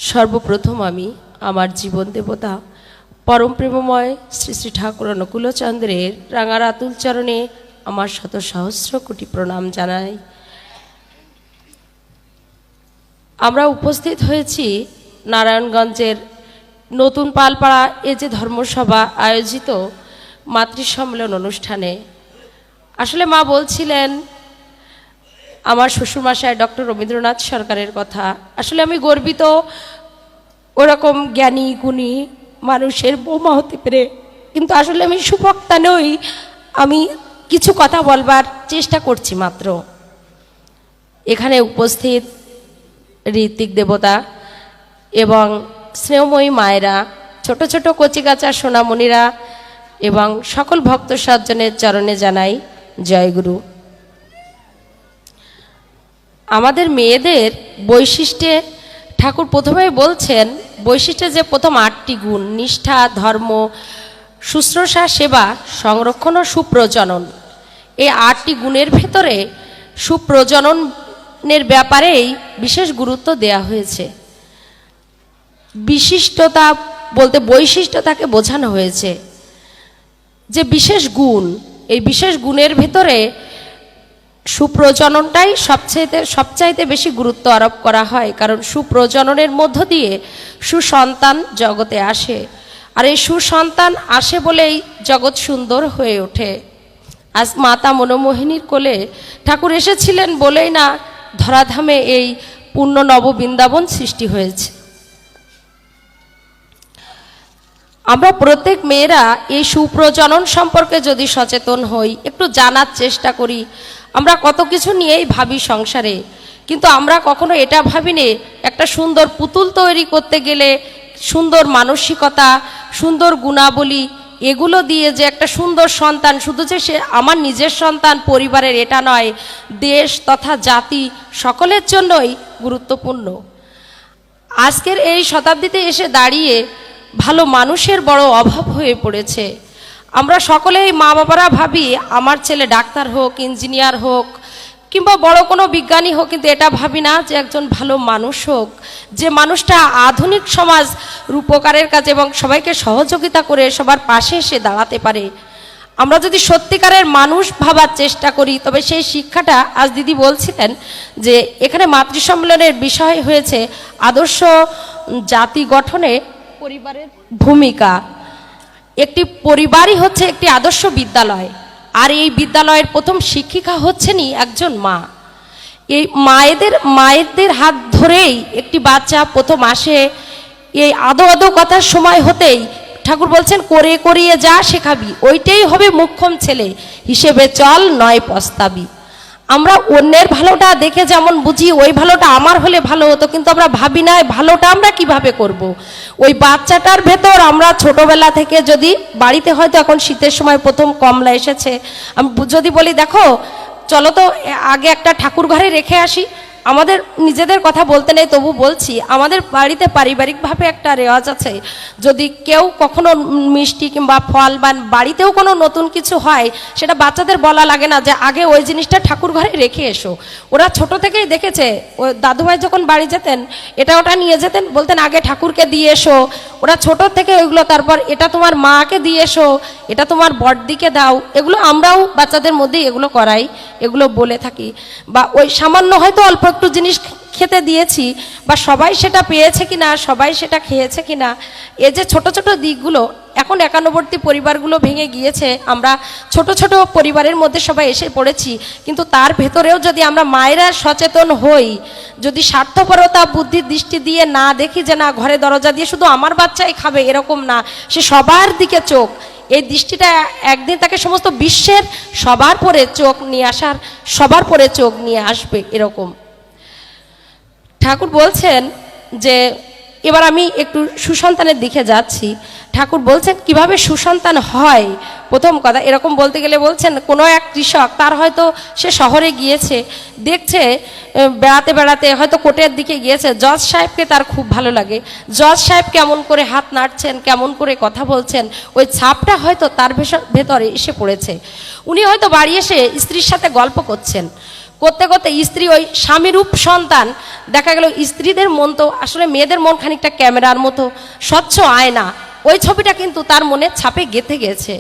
সর্বপ্রথম আমি আমার জীবন দেবতা পরম প্রেমময় শ্রী শ্রী ঠাকুর অনুকূলচন্দ্রের রাঙা রাতুল চরণে আমার শত সহস্র কোটি প্রণাম জানাই। আমরা উপস্থিত হয়েছি নারায়ণগঞ্জের নতুন পালপাড়া যে ধর্মসভা আয়োজিত মাতৃ সম্মেলন অনুষ্ঠানে। আসলে মা বলছিলেন আমার শ্বশুরমশাই ডক্টর রবীন্দ্রনাথ সরকারের কথা। আসলে আমি গর্বিত ওরকম জ্ঞানী গুণী মানুষের বৌমা হতে পেরে, কিন্তু আসলে আমি সুবক্তা নই। আমি কিছু কথা বলবার চেষ্টা করছি মাত্র। এখানে উপস্থিত ঋত্বিক দেবতা এবং স্নেহময়ী মায়েরা, ছোট ছোট কচিকাচা সোনামণিরা এবং সকল ভক্ত সজ্জনের চরণে জানাই জয়গুরু। আমাদের মেয়েদের বৈশিষ্ট্যে ঠাকুর প্রথমেই বলছেন, বৈশিষ্ট্যে যে প্রথম 8টি গুণ, নিষ্ঠা, ধর্ম, শুশ্রূষা, সেবা, সংরক্ষণ ও সুপ্রজনন। এই 8টি গুণের ভেতরে সুপ্রজননের ব্যাপারেই বিশেষ গুরুত্ব দেয়া হয়েছে। বিশিষ্টতা বলতে বৈশিষ্ট্যতাকে বোঝানো হয়েছে যে বিশেষ গুণ, এই বিশেষ গুণের ভেতরে সুপ্রজননটাই সবচাইতে বেশি গুরুত্ব আরোপ করা হয়। কারণ সুপ্রজননের মধ্য দিয়ে সুসন্তান জগতে আসে, আর এই সুসন্তান আসে বলেই জগৎ সুন্দর হয়ে ওঠে। আজ মাতা মনোমোহিনীর কোলে ঠাকুর এসেছিলেন বলেই না ধরাধামে এই পূর্ণ নব বৃন্দাবন সৃষ্টি হয়েছে। আমরা প্রত্যেক মেয়েরা এই সুপ্রজনন সম্পর্কে যদি সচেতন হই, একটু জানার চেষ্টা করি। আমরা কত কিছু নিয়েই ভাবি সংসারে, কিন্তু আমরা কখনো এটা ভাবিনি একটা সুন্দর পুতুল তৈরি করতে গেলে সুন্দর মানসিকতা, সুন্দর গুণাবলী, এগুলো দিয়ে যে একটা সুন্দর সন্তান, শুধু যে সে আমার নিজের সন্তান, পরিবারের এটা নয়, দেশ তথা জাতি সকলের জন্যই গুরুত্বপূর্ণ। আজকের এই শতাব্দীতে এসে দাঁড়িয়ে ভালো মানুষের বড় অভাব হয়ে পড়েছে। আমরা সকলেই মা বাবারা ভাবি আমার ছেলে ডাক্তার হোক, ইঞ্জিনিয়ার হোক, কিংবা বড় কোনো বিজ্ঞানী হোক, কিন্তু এটা ভাবি না যে একজন ভালো মানুষ হোক, যে মানুষটা আধুনিক সমাজ রূপকারের কাজে এবং সবাইকে সহযোগিতা করে সবার পাশে এসে দাঁড়াতে পারে। আমরা যদি সত্যিকারের মানুষ ভাবার চেষ্টা করি, তবে সেই শিক্ষাটা আজ দিদি বলছিলেন যে এখানে মাতৃ সম্মেলনের বিষয় হয়েছে আদর্শ জাতি গঠনে পরিবারের ভূমিকা। একটি পরিবারই হচ্ছে একটি আদর্শ বিদ্যালয়, আর এই বিদ্যালয়ের প্রথম শিক্ষিকা হচ্ছেনই একজন মা। এই মায়েদের হাত ধরেই একটি বাচ্চা প্রথম আসে। এই আদো আদো কথার সময় হতেই ঠাকুর বলছেন করে করিয়ে যা শেখাবি, ওইটাই হবে মুখ্যম ছেলে, হিসেবে চল নয় পস্তাবি। আমরা অন্যের ভালোটা দেখে যেমন বুঝি ওই ভালোটা আমার হলে ভালো হতো, কিন্তু আমরা ভাবি না ভালোটা আমরা কিভাবে করব। ওই বাচ্চাটার ভেতর আমরা ছোটবেলা থেকে যদি বাড়িতে হয়তো এখন শীতের সময় প্রথম কমলা এসেছে, আমি যদি বলি দেখো চলো তো আগে একটা ঠাকুর ঘরে রেখে আসি, আমাদের নিজেদের কথা বলতে নেই তবু বলছি, আমাদের বাড়িতে পারিবারিকভাবে একটা রেওয়াজ আছে, যদি কেউ কখনো মিষ্টি কিংবা ফল বা বাড়িতেও কোনো নতুন কিছু হয়, সেটা বাচ্চাদের বলা লাগে না যে আগে ওই জিনিসটা ঠাকুর ঘরে রেখে এসো। ওরা ছোট থেকেই দেখেছে, ওই দাদুভাই যখন বাড়ি যেতেন এটা ওটা নিয়ে যেতেন, বলতেন আগে ঠাকুরকে দিয়ে এসো। ওরা ছোট থেকে ওইগুলো, তারপর এটা তোমার মাকে দিয়ে এসো, এটা তোমার বড়দিকে দাও, এগুলো আমরাও বাচ্চাদের মধ্যে এগুলো করাই, এগুলো বলে থাকি। বা ওই সামান্য হয়তো অল্প একটু জিনিস খেতে দিয়েছি, বা সবাই সেটা পেয়েছে কিনা, সবাই সেটা খেয়েছে কিনা, এই যে ছোট ছোট দিকগুলো এখন একান্নবর্তী পরিবারগুলো ভেঙে গিয়েছে। আমরা ছোট ছোট পরিবারের মধ্যে সবাই এসে পড়েছি, কিন্তু তার ভেতরেও যদি আমরা মায়েরা সচেতন হই, যদি স্বার্থপরতা বুদ্ধির দৃষ্টি দিয়ে না দেখি যে না ঘরে দরজা দিয়ে শুধু আমার বাচ্চাই খাবে এরকম না, সে সবার দিকে চোখ, এই দৃষ্টিটা একদিন তাকে সমস্ত বিশ্বের সবার পরে চোখ নিয়ে আসার, সবার পরে চোখ নিয়ে আসবে এরকম। ঠাকুর বলছেন যে এবার আমি একটু সুসন্তানের দিকে যাচ্ছি। ঠাকুর বলছেন কিভাবে সুসন্তান হয়। প্রথম কথা এরকম বলতে গেলে বলছেন কোনো এক কৃষক, তার হয়তো সে শহরে গিয়েছে, দেখছে বেড়াতে বেড়াতে হয়তো কোর্টের দিকে গিয়েছে, জজ সাহেবকে তার খুব ভালো লাগে, জজ সাহেব কেমন করে হাত নাড়ছেন, কেমন করে কথা বলছেন, ওই ছাপটা হয়তো তার ভেতরে এসে পড়েছে। উনি হয়তো বাড়ি এসে স্ত্রীর সাথে গল্প করছেন, করতে করতে স্ত্রী ওই স্বামীরূপ সন্তান, দেখা গেল স্ত্রীদের মন তো আসলে মেয়েদের মন খানিকটা ক্যামেরার মতো স্বচ্ছ আয়না, ওই ছবিটা কিন্তু তার মনে ছাপে গেঁথে গেছে।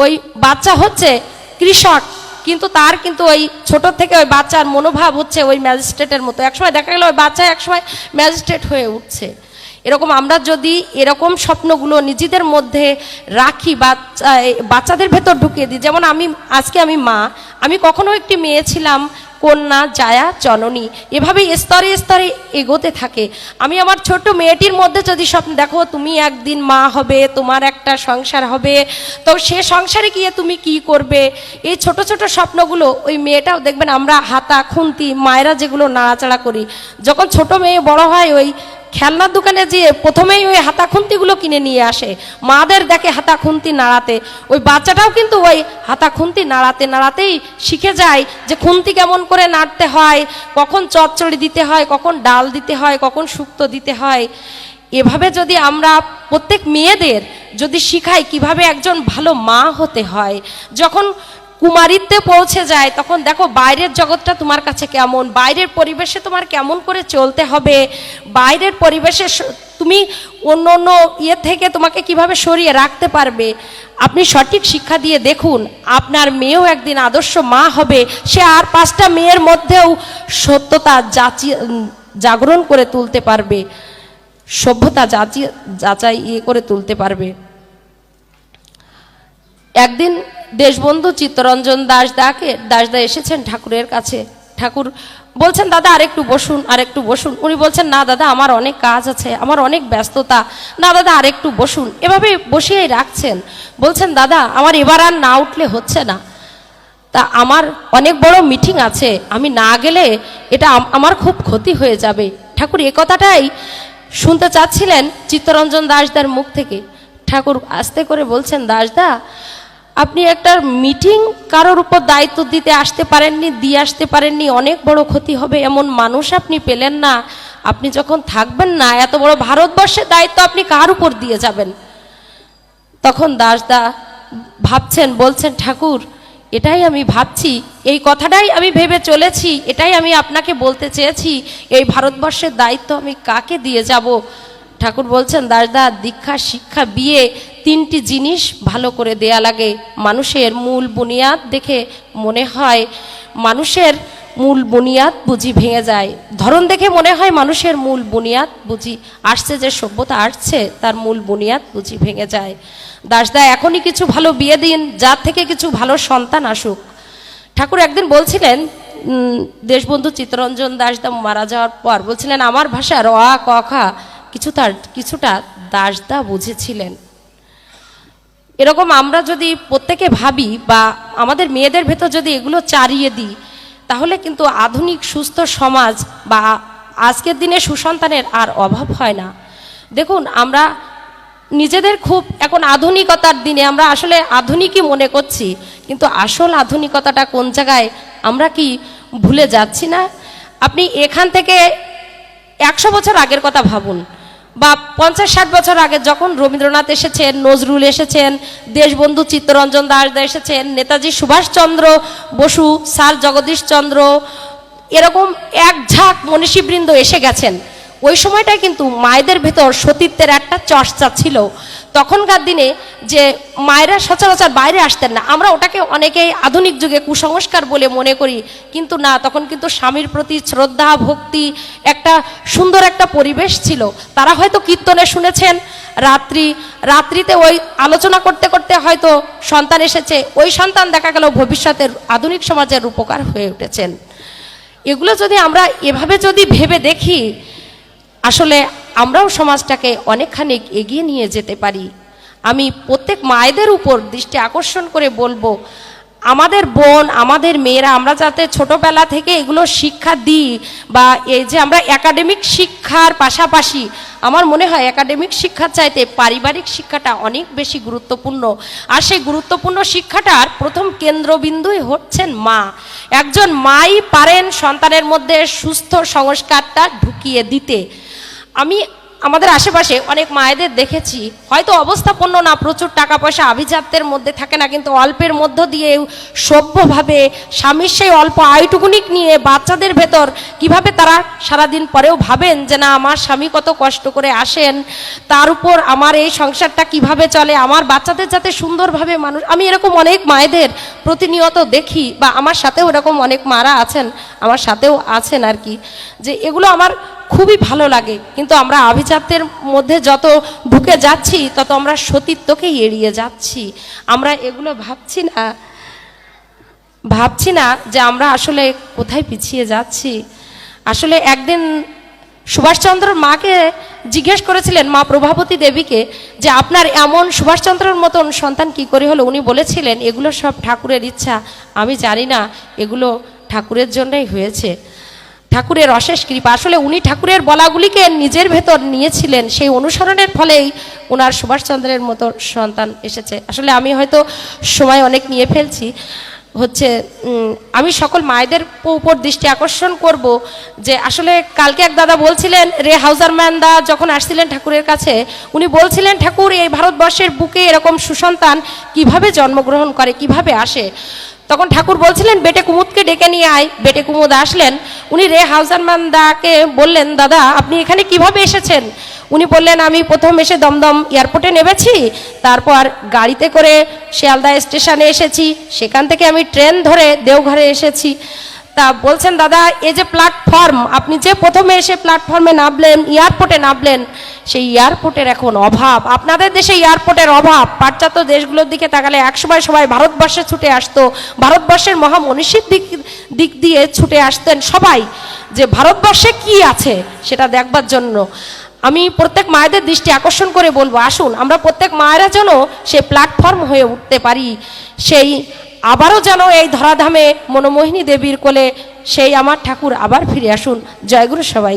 ওই বাচ্চা হচ্ছে কৃষক, কিন্তু তার কিন্তু ওই ছোট থেকে ওই বাচ্চার মনোভাব হচ্ছে ওই ম্যাজিস্ট্রেটের মতো। একসময় দেখা গেল ওই বাচ্চা একসময় ম্যাজিস্ট্রেট হয়ে উঠছে। এরকম আমরা যদি এরকম স্বপ্নগুলো নিজেদের মধ্যে রাখি, বাচ্চাদের ভেতর ঢুকিয়ে দিই। যেমন আজকে আমি মা, আমি কখনো একটি মেয়ে ছিলাম, কন্যা, জায়া, জননী, এভাবেই স্তরে স্তরে এগোতে থাকে। আমি আমার ছোট্ট মেয়েটির মধ্যে যদি স্বপ্ন দেখো তুমি একদিন মা হবে, তোমার একটা সংসার হবে, তো সে সংসারে গিয়ে তুমি কি করবে, এই ছোট ছোট স্বপ্নগুলো ওই মেয়েটাও দেখবেন আমরা হাতা খুন্তি মায়েরা যেগুলো নাড়াচাড়া করি, যখন ছোট মেয়ে বড় হয় ওই খেলনার দোকানে যেয়ে প্রথমেই ওই হাতা খুন্তিগুলো কিনে নিয়ে আসে, মাদের দেখে হাতা খুন্তি নাড়াতে, ওই বাচ্চাটাও কিন্তু ওই হাতা খুন্তি নাড়াতে নাড়াতেই শিখে যায় যে খুন্তি কেমন করে নাড়তে হয়, কখন চচ্চড়ি দিতে হয়, কখন ডাল দিতে হয়, কখন শুক্তো দিতে হয়। এভাবে যদি আমরা প্রত্যেক মেয়েদের যদি শিখাই কিভাবে একজন ভালো মা হতে হয়, যখন কুমারীত্বে পৌঁছে যায় তখন দেখো বাইরের জগৎটা তোমার কাছে কেমন, বাইরের পরিবেশে তোমার কেমন করে চলতে হবে, বাইরের পরিবেশে তুমি অন্য অন্য থেকে তোমাকে কিভাবে সরিয়ে রাখতে পারবে। আপনি সঠিক শিক্ষা দিয়ে দেখুন, আপনার মেয়েও একদিন আদর্শ মা হবে, সে আর 5টা মেয়ের মধ্যেও সত্যতা জাগরণ করে তুলতে পারবে, সভ্যতা যাচাই করে তুলতে পারবে। একদিন দেশবন্ধু চিত্তরঞ্জন দাসদা এসেছেন ঠাকুরের কাছে। ঠাকুর বলছেন দাদা আরেকটু বসুন, আরেকটু বসুন। উনি বলছেন না দাদা আমার অনেক কাজ আছে, আমার অনেক ব্যস্ততা, না দাদা আরেকটু বসুন। এভাবে বসিয়েই রাখছেন। বলছেন দাদা আমার এবার আর না উঠলে হচ্ছে না, তা আমার অনেক বড় মিটিং আছে, আমি না গেলে এটা আমার খুব ক্ষতি হয়ে যাবে। ঠাকুর এ কথাটাই শুনতে চাচ্ছিলেন চিত্তরঞ্জন দাসদার মুখ থেকে। ঠাকুর আস্তে করে বলছেন দাসদা আপনি একটা মিটিং কারোর উপর দায়িত্ব দিতে আসতে পারেননি, দিয়ে আসতে পারেননি, অনেক বড় ক্ষতি হবে এমন মানুষ আপনি পেলেন না। আপনি যখন থাকবেন না, এত বড় ভারতবর্ষের দায়িত্ব আপনি কার উপর দিয়ে যাবেন? তখন দাসদা ভাবছেন, বলছেন ঠাকুর এটাই আমি ভাবছি, এই কথাটাই আমি ভেবে চলেছি, এটাই আমি আপনাকে বলতে চেয়েছি, এই ভারতবর্ষের দায়িত্ব আমি কাকে দিয়ে যাব? ঠাকুর বলছেন দাসদা দীক্ষা, শিক্ষা, বিয়ে 3টি জিনিস ভালো করে দেয়া লাগে। মানুষের মূল বুনিয়াদ দেখে মনে হয় মানুষের মূল বুনিয়াদ বুঝি ভেঙে যায়, ধরন দেখে মনে হয় মানুষের মূল বুনিয়াদ বুঝি আসছে, যে সভ্যতা আসছে তার মূল বুনিয়াদ বুঝি ভেঙে যায়। দাসদা এখনই কিছু ভালো বিয়ে দিন, যার থেকে কিছু ভালো সন্তান আসুক। ঠাকুর একদিন বলছিলেন, দেশবন্ধু চিত্তরঞ্জন দাসদা মারা যাওয়ার পর বলছিলেন আমার ভাষা র আ ক খ কিছুটা দাসদা বুঝেছিলেন। এরকম আমরা যদি প্রত্যেকে ভাবি বা আমাদের মেয়েদের ভেতর যদি এগুলো চারিয়ে দিই, তাহলে কিন্তু আধুনিক সুস্থ সমাজ বা আজকের দিনে সুসন্তানের আর অভাব হয় না। দেখুন আমরা নিজেদের খুব এখন আধুনিকতার দিনে আমরা আসলে আধুনিকই মনে করছি, কিন্তু আসল আধুনিকতাটা কোন জায়গায় আমরা কি ভুলে যাচ্ছি না? আপনি এখান থেকে 100 বছর আগের কথা ভাবুন, বা 50-60 বছর আগে যখন রবীন্দ্রনাথ এসেছেন, নজরুল এসেছেন, দেশবন্ধু চিত্তরঞ্জন দাসদা এসেছেন, নেতাজি সুভাষচন্দ্র বসু, স্যার জগদীশ চন্দ্র, এরকম এক ঝাঁক মনীষীবৃন্দ এসে গেছেন। ওই সময়টায় কিন্তু মায়েদের ভেতর সতীত্বের একটা চর্চা ছিল। তখনকার দিনে যে মায়েরা সচরাচর বাইরে আসতেন না, আমরা ওটাকে অনেকেই আধুনিক যুগে কুসংস্কার বলে মনে করি, কিন্তু না, তখন কিন্তু স্বামীর প্রতি শ্রদ্ধা ভক্তি একটা সুন্দর একটা পরিবেশ ছিল। তারা হয়তো কীর্তনে শুনেছেন, রাত্রিতে ওই আলোচনা করতে করতে হয়তো সন্তান এসেছে, ওই সন্তান দেখা গেল ভবিষ্যতের আধুনিক সমাজের উপকার হয়ে উঠেছেন। এগুলো যদি আমরা এভাবে যদি ভেবে দেখি, আসলে আমরাও সমাজটাকে অনেকখানি এগিয়ে নিয়ে যেতে পারি। আমি প্রত্যেক মায়েদের উপর দৃষ্টি আকর্ষণ করে বলবো, আমাদের বোন, আমাদের মেয়েরা, আমরা যাতে ছোটবেলা থেকে এগুলো শিক্ষা দিই, বা এই যে আমরা একাডেমিক শিক্ষার পাশাপাশি আমার মনে হয় একাডেমিক শিক্ষার চাইতে পারিবারিক শিক্ষাটা অনেক বেশি গুরুত্বপূর্ণ। আর সেই গুরুত্বপূর্ণ শিক্ষাটার প্রথম কেন্দ্রবিন্দুই হচ্ছেন মা। একজন মাই পারেন সন্তানের মধ্যে সুস্থ সংস্কারটা ঢুকিয়ে দিতে। আমি আমাদের আশেপাশে অনেক মায়েদের দেখেছি, হয়তো অবস্থাপন্ন না, প্রচুর টাকা পয়সা আভিজাত্যের মধ্যে থাকে না, কিন্তু অল্পের মধ্য দিয়েও সভ্যভাবে স্বামীর সেই অল্প আয়টুকুনি নিয়ে বাচ্চাদের ভেতর কিভাবে তারা সারাদিন পরেও ভাবেন যে না আমার স্বামী কত কষ্ট করে আসেন, তার উপর আমার এই সংসারটা কিভাবে চলে, আমার বাচ্চাদের যাতে সুন্দরভাবে মানুষ। আমি এরকম অনেক মায়েদের প্রতিনিয়ত দেখি, বা আমার সাথেও এরকম অনেক মারা আছেন, আমার সাথেও আছেন আর কি, যে এগুলো আমার খুবই ভালো লাগে। কিন্তু আমরা আভিজাত্যের মধ্যে যত ঢুকে যাচ্ছি তত আমরা সতীত্বকেই এড়িয়ে যাচ্ছি। আমরা এগুলো ভাবছি না যে আমরা আসলে কোথায় পিছিয়ে যাচ্ছি। আসলে একদিন সুভাষচন্দ্রর মাকে জিজ্ঞেস করেছিলেন, মা প্রভাবতী দেবীকে, যে আপনার এমন সুভাষচন্দ্রের মতন সন্তান কি করে হলো? উনি বলেছিলেন এগুলো সব ঠাকুরের ইচ্ছা, আমি জানি না, এগুলো ঠাকুরের জন্যই হয়েছে, ঠাকুরের অশেষ কৃপা। আসলে উনি ঠাকুরের বলাগুলিকে নিজের ভেতর নিয়েছিলেন, সেই অনুসরণের ফলেই ওনার সুভাষচন্দ্রের মতো সন্তান এসেছে। আসলে আমি হয়তো সময় অনেক নিয়ে ফেলছি, আমি সকল মায়েদের উপর দৃষ্টি আকর্ষণ করব যে আসলে কালকে এক দাদা বলছিলেন, রে হাউজারম্যান দা যখন আসছিলেন ঠাকুরের কাছে, উনি বলছিলেন ঠাকুর এই ভারতবর্ষের বুকে এরকম সুসন্তান কিভাবে জন্মগ্রহণ করে, কিভাবে আসে। তখন ঠাকুর বলছিলেন বেটে কুমুদকে ডেকে নিয়ে আয়। বেটে কুমুদ আসলেন, উনি রে হাউজারম্যান দাকে বললেন, দাদা আপনি এখানে কিভাবে এসেছেন? উনি বললেন আমি প্রথম এসে দমদম এয়ারপোর্টে নেমেছি, তারপর গাড়িতে করে শিয়ালদা স্টেশনে এসেছি, সেখান থেকে আমি ট্রেন ধরে দেওঘরে এসেছি। তা বলছেন দাদা এই যে প্ল্যাটফর্ম, আপনি যে প্রথমে এসে প্ল্যাটফর্মে নামলেন, এয়ারপোর্টে নামলেন, সেই এয়ারপোর্টের এখন অভাব। আপনাদের দেশে এয়ারপোর্টের অভাব। পাশ্চাত্য দেশগুলোর দিকে তাকালে একসময় সবাই ভারতবর্ষে ছুটে আসতো, ভারতবর্ষের মহামনীষীর দিক দিয়ে ছুটে আসতেন সবাই, যে ভারতবর্ষে কি আছে সেটা দেখবার জন্য। আমি প্রত্যেক মায়েদের দৃষ্টি আকর্ষণ করে বলবো, আসুন আমরা প্রত্যেক মায়েরা যেন সেই প্ল্যাটফর্ম হয়ে উঠতে পারি, সেই আবারও যেন এই ধরাধামে মনোমোহিনী দেবীর কোলে সেই আমার ঠাকুর আবার ফিরে আসুন। জয়গুরু সবাই।